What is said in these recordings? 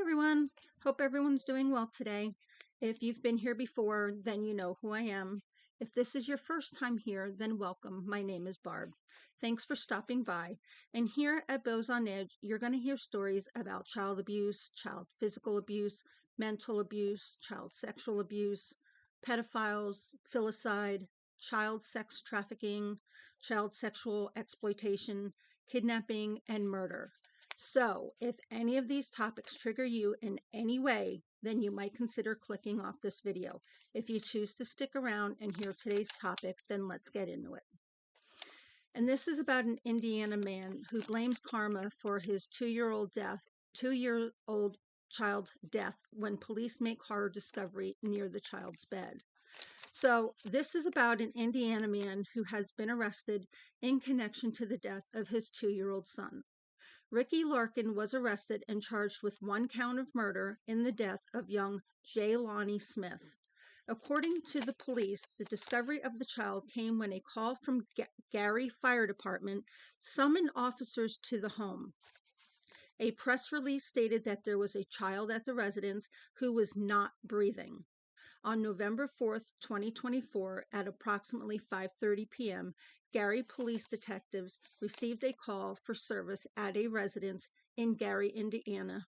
everyone. Hope everyone's doing well today. If you've been here before, then you know who I am. If this is your first time here, then welcome. My name is Barb. Thanks for stopping by. And here at Bows on Edge, you're going to hear stories about child abuse, child physical abuse, mental abuse, child sexual abuse, pedophiles, filicide, child sex trafficking, child sexual exploitation, kidnapping, and murder. So, if any of these topics trigger you in any way, then you might consider clicking off this video. If you choose to stick around and hear today's topic, then let's get into it. And this is about an Indiana man who blames karma for his two-year-old child's death when police make horror discovery near the child's bed. So, this is about an Indiana man who has been arrested in connection to the death of his 2-year-old son. Ricky Larkin was arrested and charged with 1 count of murder in the death of young Jaylani Smith. According to the police, the discovery of the child came when a call from Gary Fire Department summoned officers to the home. A press release stated that there was a child at the residence who was not breathing. On November 4th, 2024, at approximately 5:30 p.m., Gary police detectives received a call for service at a residence in Gary, Indiana.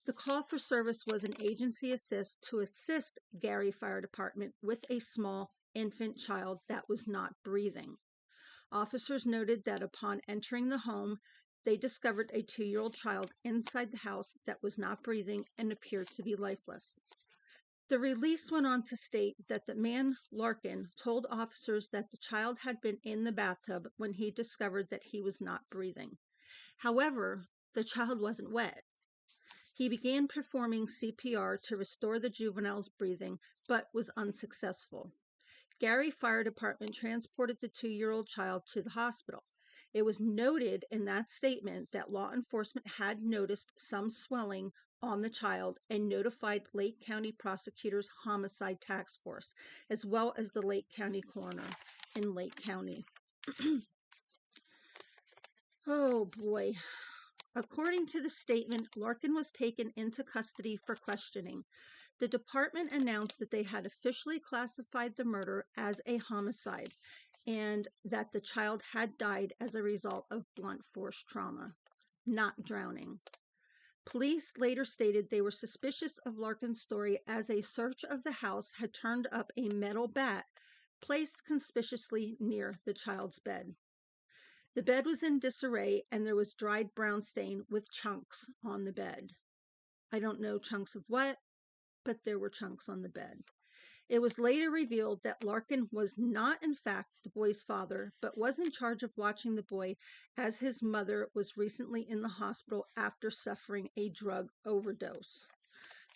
The call for service was an agency assist to assist Gary Fire Department with a small infant child that was not breathing. Officers noted that upon entering the home, they discovered a 2-year-old child inside the house that was not breathing and appeared to be lifeless. The release went on to state that the man, Larkin, told officers that the child had been in the bathtub when he discovered that he was not breathing. However, the child wasn't wet. He began performing CPR to restore the juvenile's breathing, but was unsuccessful. Gary Fire Department transported the 2-year-old child to the hospital. It was noted in that statement that law enforcement had noticed some swelling on the child and notified Lake County Prosecutor's Homicide Task Force, as well as the Lake County Coroner in Lake County. Oh boy. According to the statement, Larkin was taken into custody for questioning. The department announced that they had officially classified the murder as a homicide and that the child had died as a result of blunt force trauma, not drowning. Police later stated they were suspicious of Larkin's story as a search of the house had turned up a metal bat placed conspicuously near the child's bed. The bed was in disarray and there was dried brown stain with chunks on the bed. I don't know chunks of what, but there were chunks on the bed. It was later revealed that Larkin was not, in fact, the boy's father, but was in charge of watching the boy as his mother was recently in the hospital after suffering a drug overdose.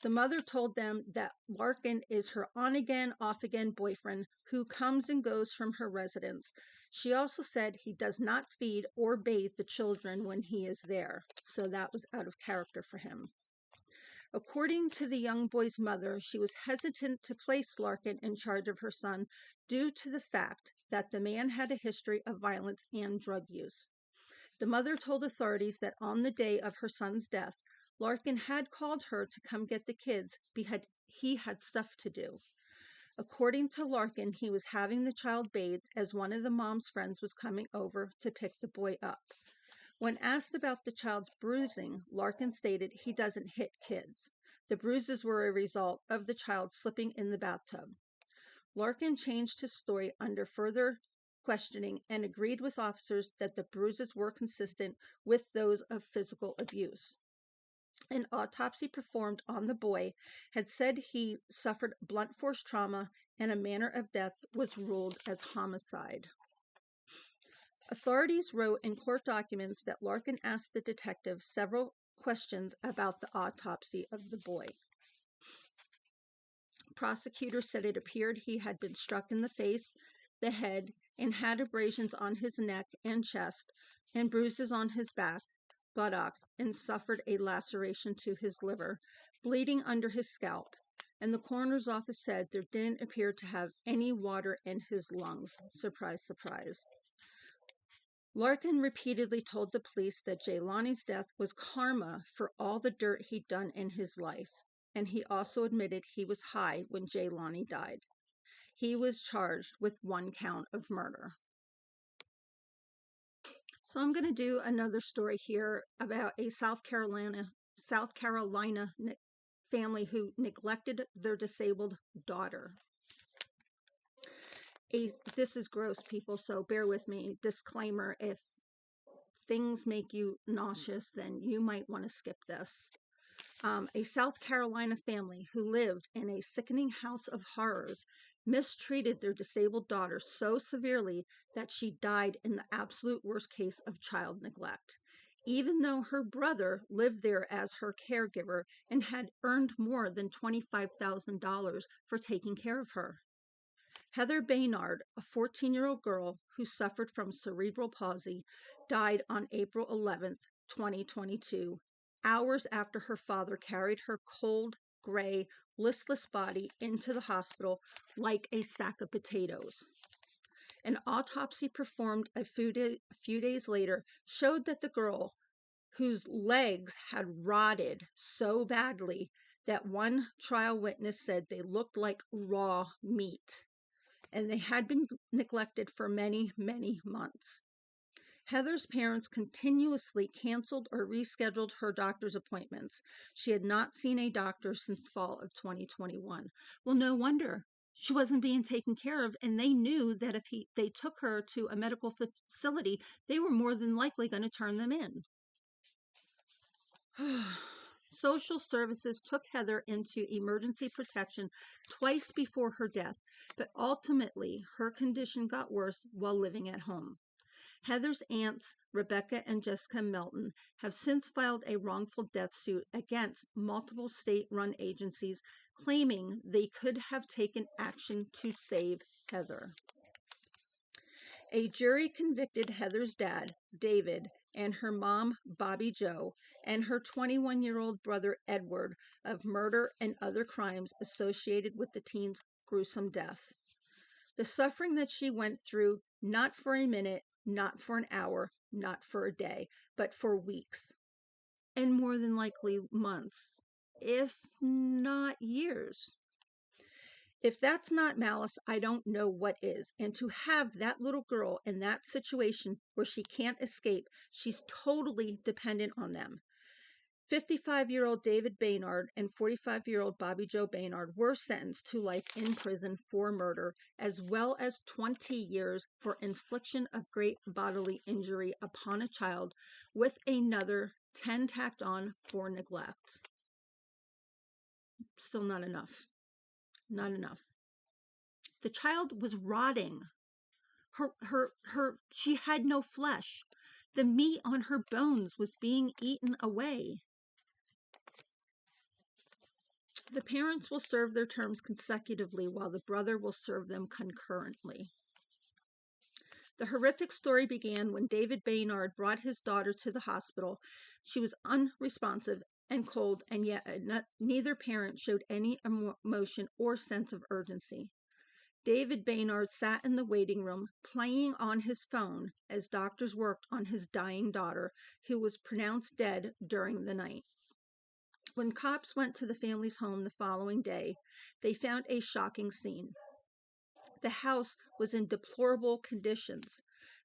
The mother told them that Larkin is her on-again, off-again boyfriend who comes and goes from her residence. She also said he does not feed or bathe the children when he is there, so that was out of character for him. According to the young boy's mother, she was hesitant to place Larkin in charge of her son due to the fact that the man had a history of violence and drug use. The mother told authorities that on the day of her son's death, Larkin had called her to come get the kids because he had stuff to do. According to Larkin, he was having the child bathed as one of the mom's friends was coming over to pick the boy up. When asked about the child's bruising, Larkin stated he doesn't hit kids. The bruises were a result of the child slipping in the bathtub. Larkin changed his story under further questioning and agreed with officers that the bruises were consistent with those of physical abuse. An autopsy performed on the boy had said he suffered blunt force trauma and a manner of death was ruled as homicide. Authorities wrote in court documents that Larkin asked the detective several questions about the autopsy of the boy. Prosecutors said it appeared he had been struck in the face, the head, and had abrasions on his neck and chest and bruises on his back, buttocks, and suffered a laceration to his liver, bleeding under his scalp. And the coroner's office said there didn't appear to have any water in his lungs. Surprise, surprise. Larkin repeatedly told the police that Jaylani's death was karma for all the dirt he'd done in his life, and he also admitted he was high when Jaylani died. He was charged with 1 count of murder. So I'm going to do another story here about a South Carolina family who neglected their disabled daughter. This is gross, people, so bear with me. Disclaimer, if things make you nauseous, then you might want to skip this. A South Carolina family who lived in a sickening house of horrors mistreated their disabled daughter so severely that she died in the absolute worst case of child neglect, even though her brother lived there as her caregiver and had earned more than $25,000 for taking care of her. Heather Baynard, a 14-year-old girl who suffered from cerebral palsy, died on April 11th, 2022, hours after her father carried her cold, gray, listless body into the hospital like a sack of potatoes. An autopsy performed a few days later showed that the girl, whose legs had rotted so badly that one trial witness said they looked like raw meat, and they had been neglected for many, many months. Heather's parents continuously canceled or rescheduled her doctor's appointments. She had not seen a doctor since fall of 2021. Well, no wonder. She wasn't being taken care of, and they knew that if they took her to a medical facility, they were more than likely going to turn them in. Social services took Heather into emergency protection twice before her death, but ultimately her condition got worse while living at home. Heather's aunts, Rebecca and Jessica Melton, have since filed a wrongful death suit against multiple state-run agencies, claiming they could have taken action to save Heather. A jury convicted Heather's dad, David, and her mom, Bobby Jo, and her 21-year-old brother, Edward, of murder and other crimes associated with the teen's gruesome death. The suffering that she went through, not for a minute, not for an hour, not for a day, but for weeks, and more than likely months, if not years. If that's not malice, I don't know what is. And to have that little girl in that situation where she can't escape, she's totally dependent on them. 55-year-old David Baynard and 45-year-old Bobby Jo Baynard were sentenced to life in prison for murder, as well as 20 years for infliction of great bodily injury upon a child, with another 10 tacked on for neglect. Still not enough. Not enough. The child was rotting. She had no flesh. The meat on her bones was being eaten away. The parents will serve their terms consecutively, while the brother will serve them concurrently. The horrific story began when David Baynard brought his daughter to the hospital. She was unresponsive and cold, and yet neither parent showed any emotion or sense of urgency. David Baynard sat in the waiting room, playing on his phone as doctors worked on his dying daughter, who was pronounced dead during the night. When cops went to the family's home the following day, they found a shocking scene. The house was in deplorable conditions.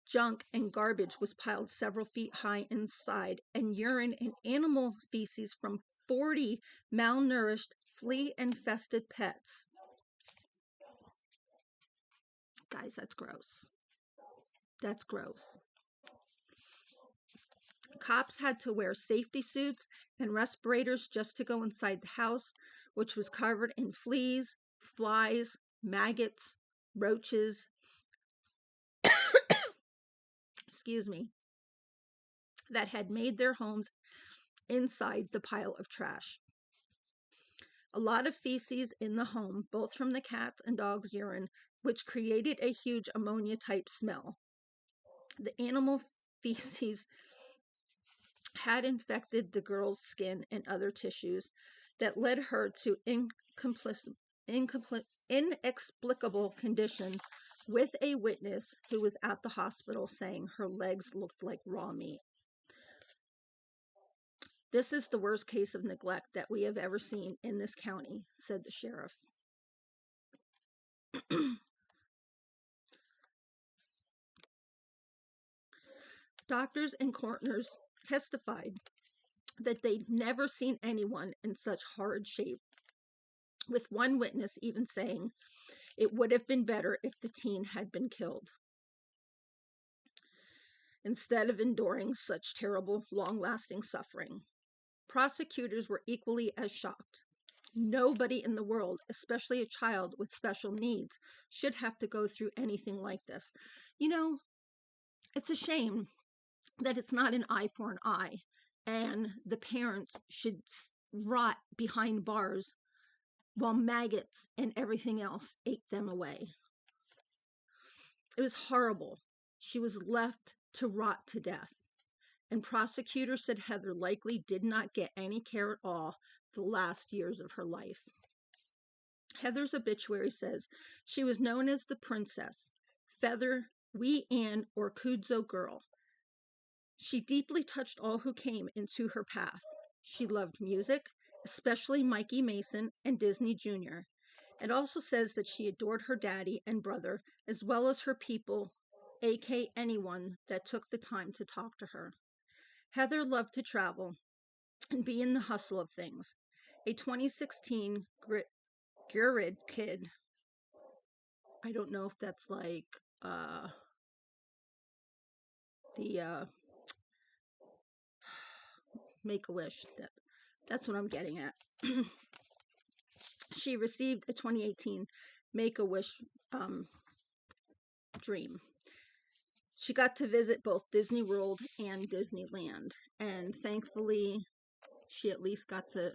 Junk and garbage was piled several feet high inside, and urine and animal feces from 40 malnourished, flea-infested pets. Guys, that's gross. That's gross. Cops had to wear safety suits and respirators just to go inside the house, which was covered in fleas, flies, maggots, roaches, that had made their homes inside the pile of trash. A lot of feces in the home, both from the cats and dogs' urine, which created a huge ammonia-type smell. The animal feces had infected the girl's skin and other tissues that led her to inexplicable condition with a witness who was at the hospital saying her legs looked like raw meat. This is the worst case of neglect that we have ever seen in this county, said the sheriff. Doctors and coroners testified that they'd never seen anyone in such horrid shape, with one witness even saying it would have been better if the teen had been killed instead of enduring such terrible, long-lasting suffering. Prosecutors were equally as shocked. Nobody in the world, especially a child with special needs, should have to go through anything like this. You know, it's a shame that it's not an eye for an eye, and the parents should rot behind bars while maggots and everything else ate them away. It was horrible. She was left to rot to death, and prosecutors said Heather likely did not get any care at all the last years of her life. Heather's obituary says she was known as the Princess, Feather, Wee Ann, or Kudzo Girl. She deeply touched all who came into her path. She loved music, especially Mikey Mason and Disney Jr. It also says that she adored her daddy and brother, as well as her people, aka anyone that took the time to talk to her. Heather loved to travel and be in the hustle of things. A 2016 Gurid kid, I don't know if that's like the Make-A-Wish. That's what I'm getting at. She received a 2018 Make-A-Wish dream. She got to visit both Disney World and Disneyland, and thankfully she at least got to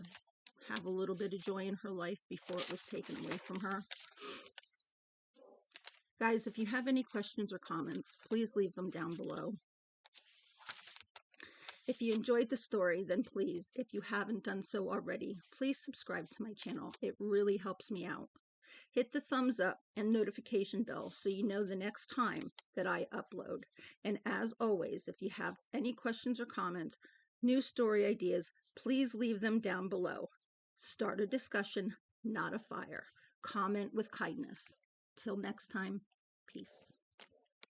have a little bit of joy in her life before it was taken away from her. Guys, if you have any questions or comments, please leave them down below. If you enjoyed the story, then please, if you haven't done so already, please subscribe to my channel. It really helps me out. Hit the thumbs up and notification bell so you know the next time that I upload. And as always, if you have any questions or comments, new story ideas, please leave them down below. Start a discussion, not a fire. Comment with kindness. Till next time, peace.